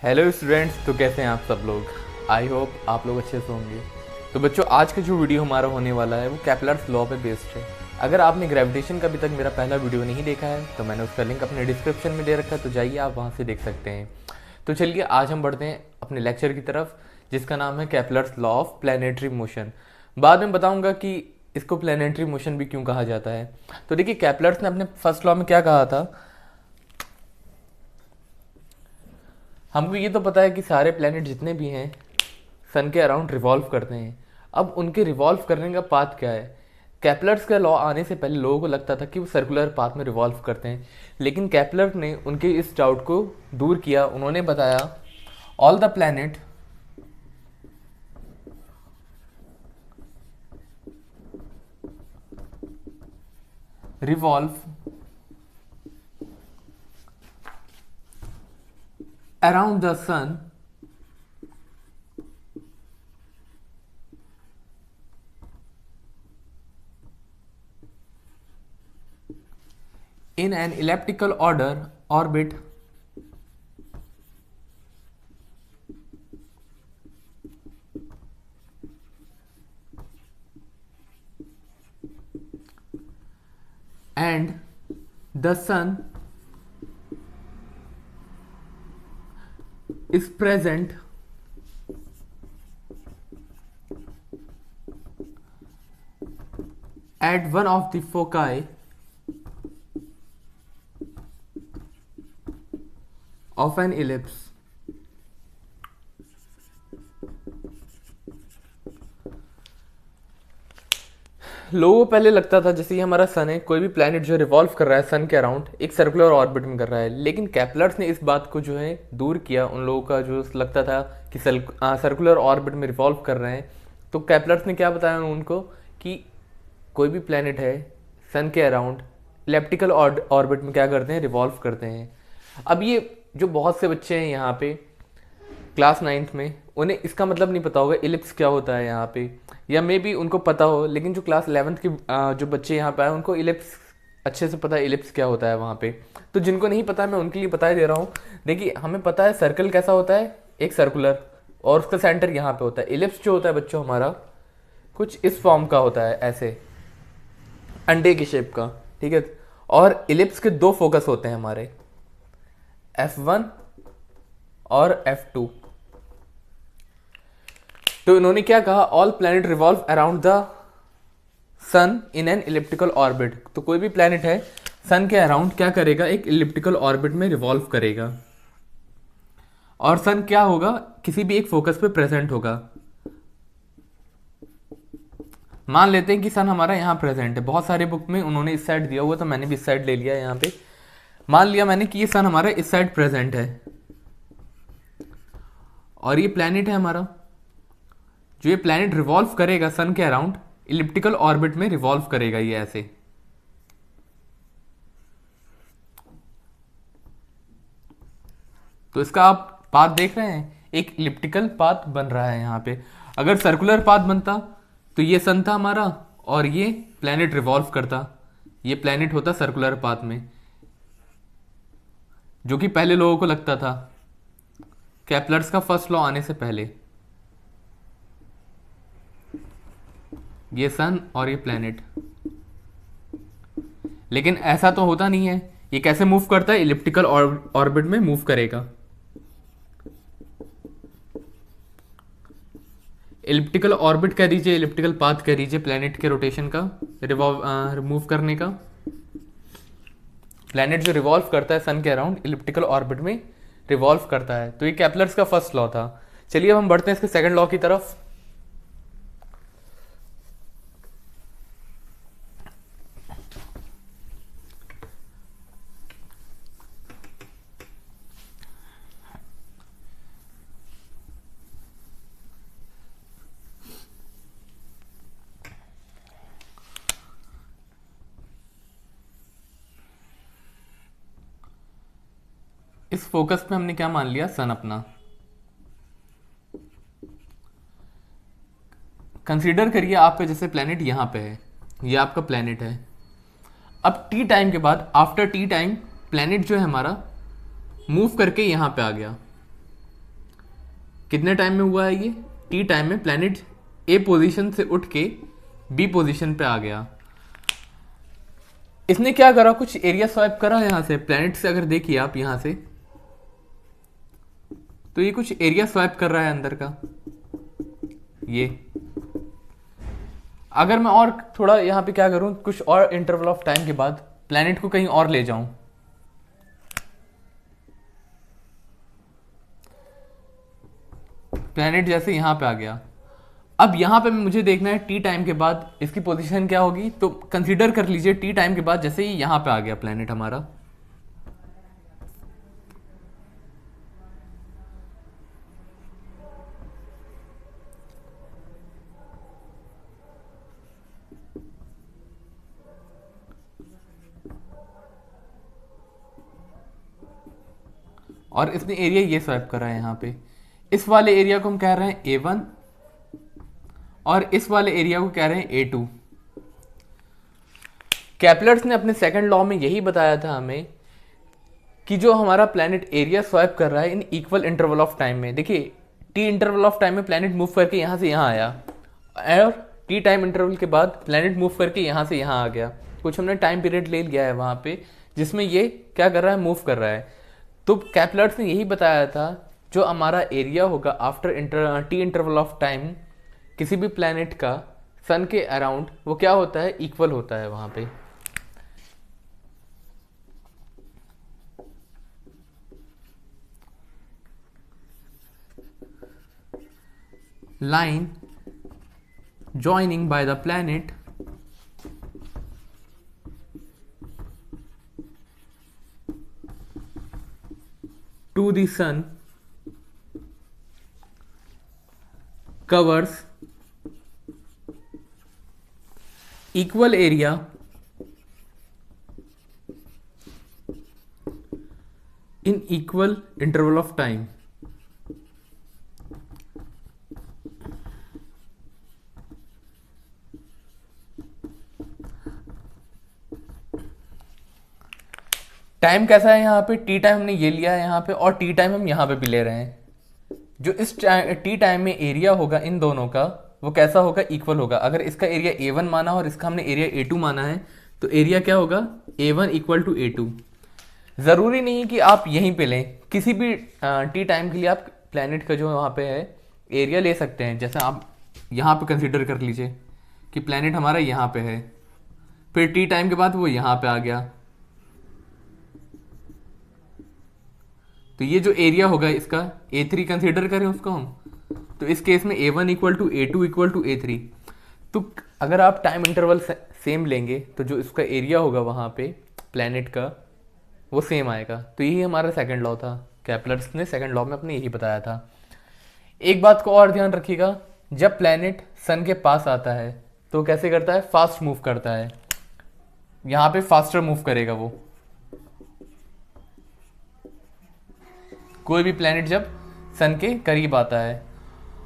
Hello students, तो कैसे हैं आप सब लोग। आई होप आप लोग अच्छे से होंगे। तो बच्चों, आज का जो वीडियो हमारा होने वाला है वो केपलर्स लॉ पे बेस्ड है। अगर आपने ग्रेविटेशन का अभी तक मेरा पहला वीडियो नहीं देखा है तो मैंने उसका लिंक अपने डिस्क्रिप्शन में दे रखा है, तो जाइए आप वहाँ से देख सकते हैं। तो चलिए आज हम बढ़ते हैं अपने लेक्चर की तरफ, जिसका नाम है Kepler's law of planetary motion. बाद में बताऊंगा कि इसको प्लानिटरी मोशन भी क्यों कहा जाता है। तो देखिए, केपलर्स ने अपने फर्स्ट लॉ में क्या कहा था। हमको ये तो पता है कि सारे प्लैनेट जितने भी हैं सन के अराउंड रिवॉल्व करते हैं। अब उनके रिवॉल्व करने का पाथ क्या है। केपलर्स का लॉ आने से पहले लोगों को लगता था कि वो सर्कुलर पाथ में रिवॉल्व करते हैं, लेकिन केपलर ने उनके इस डाउट को दूर किया। उन्होंने बताया all the planet revolve around the sun in an elliptical order orbit and the sun is present at one of the foci of an ellipse। लोगों को पहले लगता था जैसे ये हमारा सन है, कोई भी प्लैनेट जो रिवॉल्व कर रहा है सन के अराउंड एक सर्कुलर ऑर्बिट में कर रहा है, लेकिन केपलर्स ने इस बात को जो है दूर किया। उन लोगों का जो लगता था कि सर्कुलर ऑर्बिट में रिवॉल्व कर रहे हैं, तो केपलर्स ने क्या बताया उनको कि कोई भी प्लैनेट है सन के अराउंड इलेप्टिकल ऑर्बिट में क्या करते हैं, रिवॉल्व करते हैं। अब ये जो बहुत से बच्चे हैं यहाँ पे क्लास 9th में, उन्हें इसका मतलब नहीं पता होगा इलिप्स क्या होता है यहाँ पे, या मे बी उनको पता हो, लेकिन जो क्लास 11th के जो बच्चे यहाँ पे आए उनको इलिप्स अच्छे से पता है इलिप्स क्या होता है वहाँ पे। तो जिनको नहीं पता मैं उनके लिए बता ही दे रहा हूँ। देखिए, हमें पता है सर्कल कैसा होता है, एक सर्कुलर, और उसका सेंटर यहाँ पे होता है। इलिप्स जो होता है बच्चों हमारा कुछ इस फॉर्म का होता है, ऐसे अंडे की शेप का, ठीक है। और इलिप्स के दो फोकस होते हैं हमारे, F1 और F2। तो इन्होंने क्या कहा, all planet revolve around the sun in an elliptical orbit. तो कोई भी प्लैनेट है सन के अराउंड क्या करेगा, एक इलिप्टिकल ऑर्बिट में रिवॉल्व करेगा, और सन क्या होगा, किसी भी एक फोकस पे प्रेजेंट होगा। मान लेते हैं कि सन हमारा यहाँ प्रेजेंट है, बहुत सारे बुक में उन्होंने इस साइड दिया हुआ, तो मैंने भी इस साइड ले लिया यहाँ पे। मान लिया मैंने कि ये सन हमारा इस साइड प्रेजेंट है, और ये प्लैनेट है हमारा। जो ये प्लैनेट रिवॉल्व करेगा सन के अराउंड इलिप्टिकल ऑर्बिट में रिवॉल्व करेगा, ये ऐसे। तो इसका आप पाथ देख रहे हैं, एक इलिप्टिकल पाथ बन रहा है यहाँ पे। अगर सर्कुलर पाथ बनता तो ये सन था हमारा और ये प्लैनेट रिवॉल्व करता, ये प्लैनेट होता सर्कुलर पाथ में, जो कि पहले लोगों को लगता था केपलर्स का फर्स्ट लॉ आने से पहले। ये सन और ये प्लैनेट, लेकिन ऐसा तो होता नहीं है। ये कैसे मूव करता है, इलिप्टिकल ऑर्बिट में मूव करेगा। इलिप्टिकल ऑर्बिट कह दीजिए, इलिप्टिकल पाथ कह दीजिए प्लैनेट के रोटेशन का, रिवॉल्व मूव करने का। प्लैनेट जो रिवॉल्व करता है सन के अराउंड इलिप्टिकल ऑर्बिट में रिवॉल्व करता है। तो ये केपलर्स का फर्स्ट लॉ था। चलिए अब हम बढ़ते हैं इसके सेकंड लॉ की तरफ। इस फोकस पे हमने क्या मान लिया, सन अपना। कंसीडर करिए आपका जैसे प्लैनेट यहाँ पे है, ये आपका प्लैनेट है। अब टी टाइम के बाद, आफ्टर टी टाइम, प्लैनेट जो है हमारा मूव करके यहाँ पे आ गया। कितने टाइम में हुआ है ये? टी टाइम में प्लैनेट ए पोजीशन से उठ के बी पोजीशन पे आ गया। इसने क्या करा, कुछ एरिया स्वाइप करा यहां से प्लैनेट से। अगर देखिए आप यहां से, तो ये कुछ एरिया स्वाइप कर रहा है अंदर का। ये अगर मैं और थोड़ा यहां पे क्या करूं, कुछ और इंटरवल ऑफ टाइम के बाद प्लैनेट को कहीं और ले जाऊं, प्लैनेट जैसे यहां पे आ गया। अब यहां पे मुझे देखना है टी टाइम के बाद इसकी पोजीशन क्या होगी। तो कंसीडर कर लीजिए टी टाइम के बाद जैसे ही यहां पे आ गया प्लैनेट हमारा, और इसने एरिया ये स्वैप करा है यहाँ पे। इस वाले एरिया को हम कह रहे हैं A1 और इस वाले एरिया को कह रहे हैं A2। केपलर्स ने अपने सेकंड लॉ में यही बताया था हमें कि जो हमारा प्लैनेट एरिया स्वैप कर रहा है in equal interval of time में। देखिए टी इंटरवल ऑफ टाइम में प्लैनेट मूव करके यहाँ से यहाँ आया, और टी टाइम इंटरवल के बाद प्लैनेट मूव करके यहाँ से यहाँ आ गया। कुछ हमने टाइम पीरियड ले लिया है वहाँ पे जिसमें ये क्या कर रहा है, मूव कर रहा है। तो केपलर्स ने यही बताया था जो हमारा एरिया होगा after T interval of time किसी भी प्लैनेट का सन के अराउंड, वो क्या होता है, इक्वल होता है वहाँ पे। line joining by the planet to the sun covers equal area in equal interval of time। Time कैसा है यहाँ पे, टी टाइम हमने ये लिया है यहाँ पे, और टी टाइम हम यहाँ पे भी ले रहे हैं। जो इस टी टाइम में एरिया होगा इन दोनों का वो कैसा होगा, इक्वल होगा। अगर इसका एरिया A1 माना और इसका हमने एरिया A2 माना है तो एरिया क्या होगा, A1 इक्वल टू A2। ज़रूरी नहीं कि आप यहीं पे लें, किसी भी टी टाइम के लिए आप प्लैनेट का जो वहाँ पे है एरिया ले सकते हैं। जैसे आप यहाँ पे कंसिडर कर लीजिए कि प्लैनेट हमारा यहाँ पे है, फिर टी टाइम के बाद वो यहाँ पे आ गया, तो ये जो एरिया होगा इसका A3 कंसीडर करें उसको हम, तो इस केस में A1 equal to A2 equal to A3। तो अगर आप टाइम इंटरवल सेम लेंगे तो जो इसका एरिया होगा वहाँ पे प्लैनेट का वो सेम आएगा। तो यही हमारा सेकंड लॉ था, केपलर्स ने सेकंड लॉ में अपने यही बताया था। एक बात को और ध्यान रखिएगा, जब प्लैनेट सन के पास आता है तो कैसे करता है, फास्ट मूव करता है। यहाँ पे फास्टर मूव करेगा वो, कोई भी प्लैनेट जब सन के करीब आता है,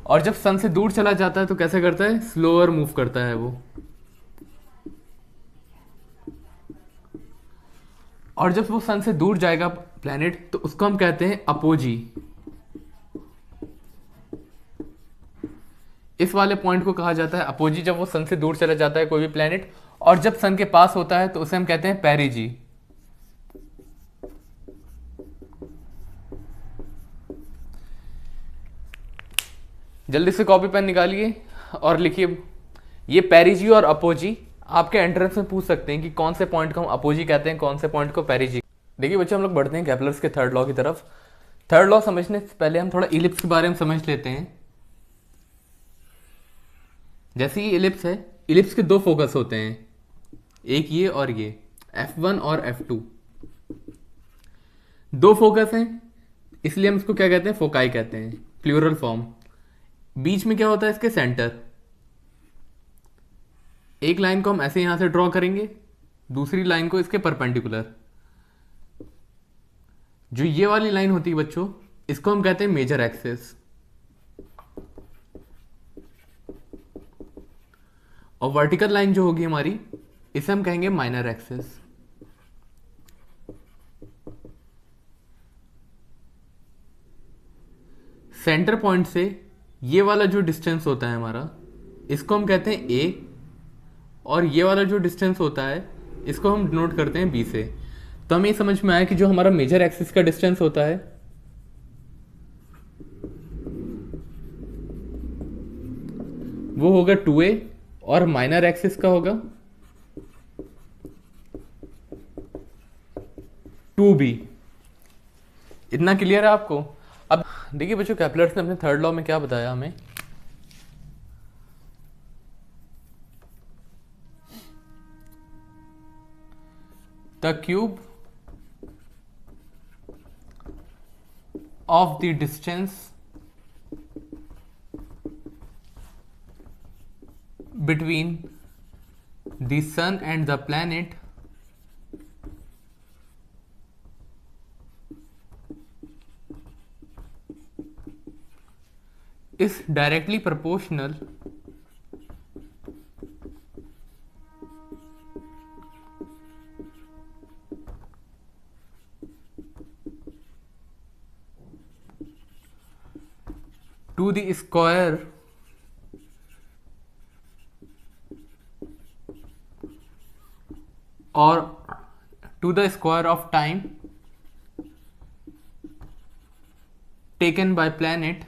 और जब सन से दूर चला जाता है तो कैसे करता है, स्लोअर मूव करता है वो। और जब वो सन से दूर जाएगा प्लैनेट तो उसको हम कहते हैं अपोजी। इस वाले पॉइंट को कहा जाता है अपोजी, जब वो सन से दूर चला जाता है कोई भी प्लैनेट। और जब सन के पास होता है तो उसे हम कहते हैं पेरिजी। जल्दी से कॉपी पेन निकालिए और लिखिए। ये पेरिजी और अपोजी आपके एंट्रेंस में पूछ सकते हैं कि कौन से पॉइंट को हम अपोजी कहते हैं, कौन से पॉइंट को पेरिजी। देखिए बच्चे, हम लोग बढ़ते हैं केपलर्स के थर्ड लॉ की तरफ। थर्ड लॉ समझने से पहले हम थोड़ा इलिप्स के बारे में समझ लेते हैं। जैसे ये इलिप्स है, इलिप्स के दो फोकस होते हैं, एक ये और ये, F1 और F2। दो फोकस हैं इसलिए हम इसको क्या कहते हैं, फोकाई कहते हैं, प्लूरल फॉर्म। बीच में क्या होता है, इसके सेंटर। एक लाइन को हम ऐसे यहां से ड्रॉ करेंगे, दूसरी लाइन को इसके परपेंडिकुलर। जो ये वाली लाइन होती है बच्चों, इसको हम कहते हैं मेजर एक्सिस, और वर्टिकल लाइन जो होगी हमारी, इसे हम कहेंगे माइनर एक्सिस। सेंटर पॉइंट से ये वाला जो डिस्टेंस होता है हमारा, इसको हम कहते हैं ए, और ये वाला जो डिस्टेंस होता है इसको हम डिनोट करते हैं बी से। तो हमें ये समझ में आया कि जो हमारा मेजर एक्सिस का डिस्टेंस होता है वो होगा 2a, और माइनर एक्सिस का होगा 2b। इतना क्लियर है आपको? अब देखिए बच्चों, केपलर्स ने अपने थर्ड लॉ में क्या बताया हमें, the cube of the distance between the sun and the planet is directly proportional to the square or to the square of time taken by planet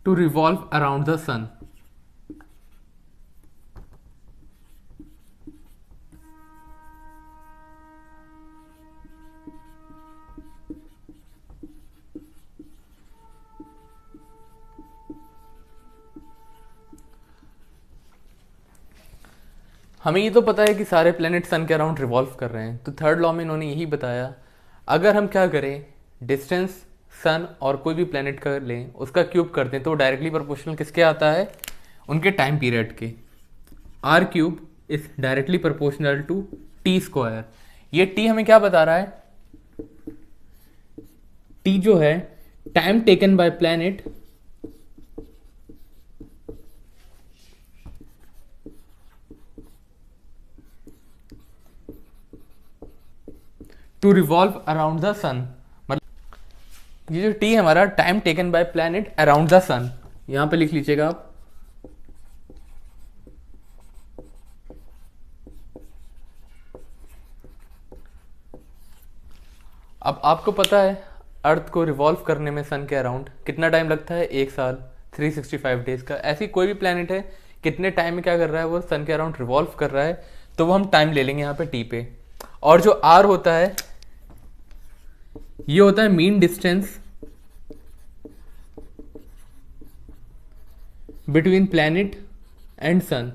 to revolve around the sun। हमें ये तो पता है कि सारे planet सन के around revolve कर रहे हैं, तो थर्ड लॉ में इन्होंने यही बताया, अगर हम क्या करें, डिस्टेंस सन और कोई भी प्लैनेट का लें, उसका क्यूब कर दें, तो डायरेक्टली प्रोपोर्शनल किसके आता है, उनके टाइम पीरियड के। R cube is directly proportional to T square. ये टी हमें क्या बता रहा है, टी जो है time taken by planet to revolve around the sun. मतलब ये जो टी है हमारा, time taken by planet around the sun, यहां पे लिख लीजिएगा आप। अब आपको पता है अर्थ को रिवॉल्व करने में सन के अराउंड कितना टाइम लगता है, 1 साल 365 डेज का। ऐसी कोई भी प्लैनेट है कितने टाइम में क्या कर रहा है, वो सन के अराउंड रिवॉल्व कर रहा है, तो वो हम टाइम ले लेंगे यहाँ पे टी पे। और जो आर होता है ये होता है mean distance between planet and sun,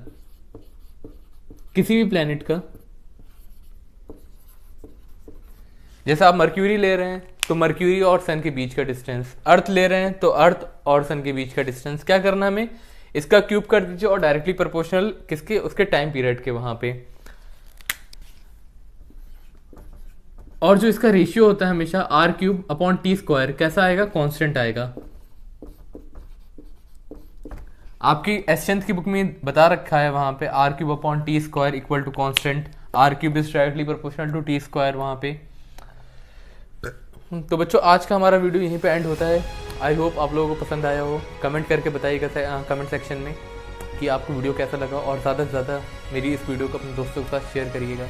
किसी भी प्लैनेट का। जैसे आप मर्क्यूरी ले रहे हैं तो मर्क्यूरी और सन के बीच का डिस्टेंस, अर्थ ले रहे हैं तो अर्थ और सन के बीच का डिस्टेंस क्या करना हमें, इसका क्यूब कर दीजिए और डायरेक्टली प्रोपोर्शनल किसके, उसके टाइम पीरियड के वहां पे। और जो इसका रेशियो होता है हमेशा R cube upon T square, कैसा आएगा, कांस्टेंट आएगा। आपकी एसेंथ की बुक में बता रखा है वहां पे R cube upon T square equal to constant, R cube is directly proportional to T square वहां पे। तो बच्चों आज का हमारा वीडियो यहीं पे एंड होता है। आई होप आप लोगों को पसंद आया हो। कमेंट करके बताइएगा कमेंट सेक्शन में कि आपको वीडियो कैसा लगा, और ज़्यादा से ज़्यादा मेरी इस वीडियो को अपने दोस्तों के साथ शेयर करिएगा।